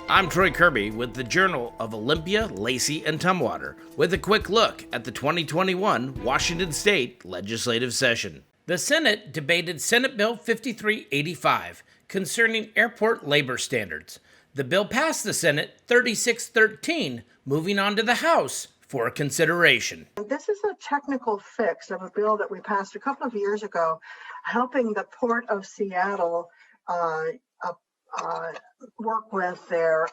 I'm Troy Kirby with the Journal of Olympia, Lacey, and Tumwater with a quick look at the 2021 Washington State Legislative Session. The Senate debated Senate Bill 5385 concerning airport labor standards. The bill passed the Senate 36-13, moving on to the House for consideration. This is a technical fix of a bill that we passed a couple of years ago, helping the Port of Seattle work with their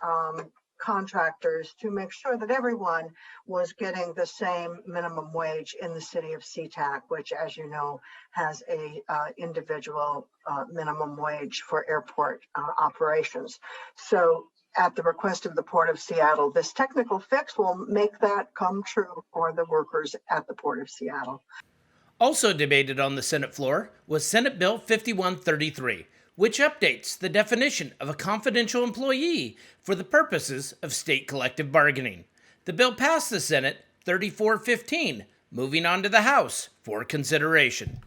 contractors to make sure that everyone was getting the same minimum wage in the city of SeaTac, which, as you know, has a individual minimum wage for airport operations. So at the request of the Port of Seattle, this technical fix will make that come true for the workers at the Port of Seattle. Also debated on the Senate floor was Senate Bill 5133, which updates the definition of a confidential employee for the purposes of state collective bargaining. The bill passed the Senate 34-15, moving on to the House for consideration.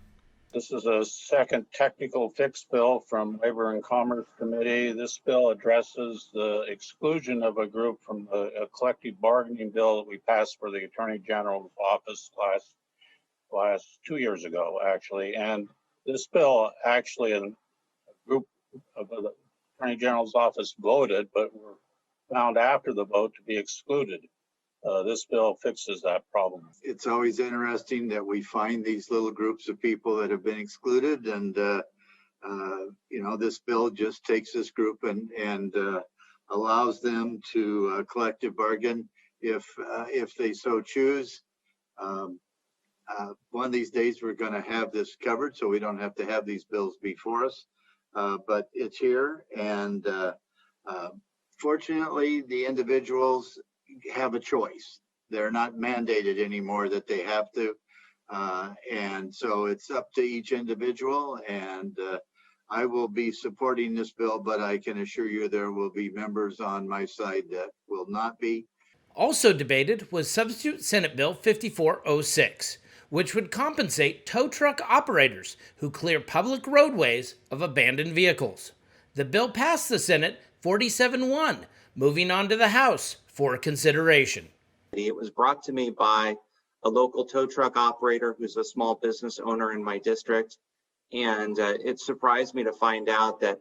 This is a second technical fix bill from Labor and Commerce Committee. This bill addresses the exclusion of a group from the collective bargaining bill that we passed for the Attorney General's office last 2 years ago, actually. And this bill actually, a group of the Attorney General's office voted, but were found after the vote to be excluded. This bill fixes that problem. It's always interesting that we find these little groups of people that have been excluded, and this bill just takes this group and allows them to collective bargain if they so choose. One of these days we're going to have this covered, so we don't have to have these bills before us. But it's here, and fortunately, the individuals have a choice. They're not mandated anymore that they have to, and so it's up to each individual. And I will be supporting this bill, but I can assure you there will be members on my side that will not be. Also debated was Substitute Senate Bill 5406, which would compensate tow truck operators who clear public roadways of abandoned vehicles. The bill passed the Senate 47-1, moving on to the House for consideration. It was brought to me by a local tow truck operator who's a small business owner in my district, and it surprised me to find out that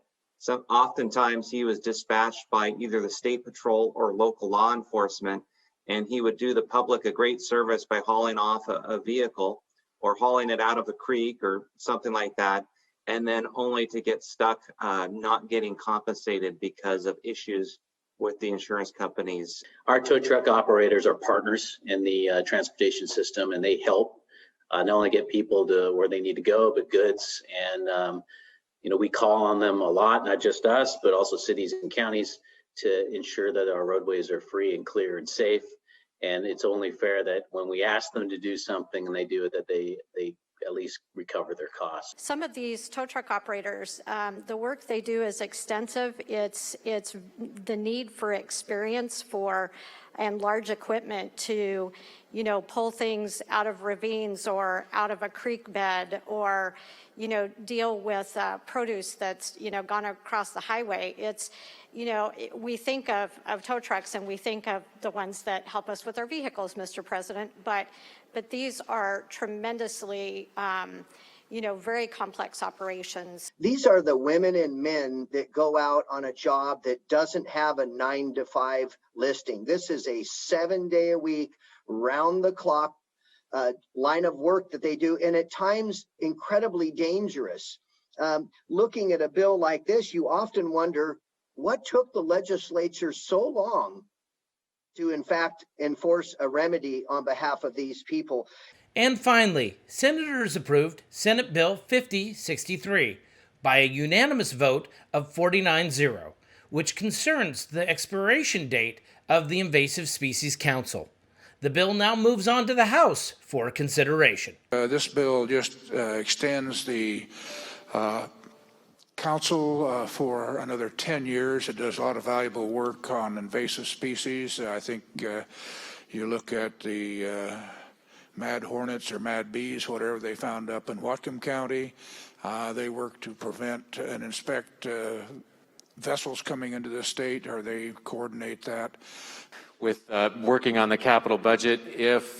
oftentimes he was dispatched by either the state patrol or local law enforcement, and he would do the public a great service by hauling off a vehicle or hauling it out of a creek or something like that, and then only to get stuck not getting compensated because of issues with the insurance companies. Our tow truck operators are partners in the transportation system, and they help not only get people to where they need to go, but goods. And we call on them a lot, not just us, but also cities and counties, to ensure that our roadways are free and clear and safe. And it's only fair that when we ask them to do something and they do it, that they at least recover their costs. Some of these tow truck operators, the work they do is extensive. It's the need for experience and large equipment to, pull things out of ravines or out of a creek bed, or, deal with produce that's, gone across the highway. It's, we think of tow trucks and we think of the ones that help us with our vehicles, Mr. President, but these are tremendously, very complex operations. These are the women and men that go out on a job that doesn't have a 9-to-5 listing. This is a 7-day-a-week, round-the-clock line of work that they do, and at times incredibly dangerous. Looking at a bill like this, you often wonder, what took the legislature so long to, in fact, enforce a remedy on behalf of these people? And finally, senators approved Senate Bill 5063 by a unanimous vote of 49-0, which concerns the expiration date of the Invasive Species Council. The bill now moves on to the House for consideration. This bill just extends the council for another 10 years. It does a lot of valuable work on invasive species. I think you look at the mad hornets or mad bees, whatever they found up in Whatcom County. They work to prevent and inspect vessels coming into the state, or they coordinate that? With working on the capital budget, if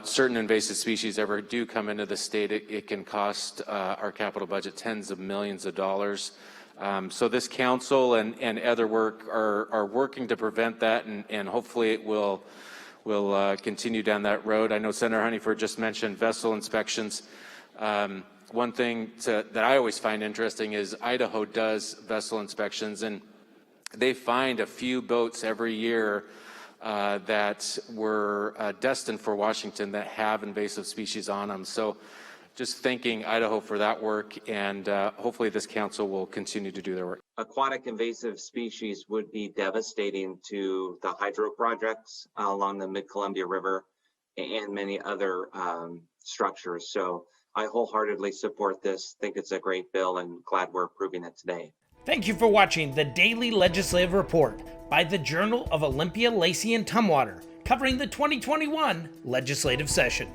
certain invasive species ever do come into the state, it can cost our capital budget tens of millions of dollars. So this council and other work are working to prevent that, and hopefully it will continue down that road. I know Senator Honeyford just mentioned vessel inspections. One thing that I always find interesting is Idaho does vessel inspections, and they find a few boats every year that were destined for Washington that have invasive species on them. So just thanking Idaho for that work, and hopefully this council will continue to do their work. Aquatic invasive species would be devastating to the hydro projects along the Mid-Columbia River and many other structures. So I wholeheartedly support this, think it's a great bill, and glad we're approving it today. Thank you for watching the Daily Legislative Report by the Journal of Olympia, Lacey, and Tumwater, covering the 2021 legislative session.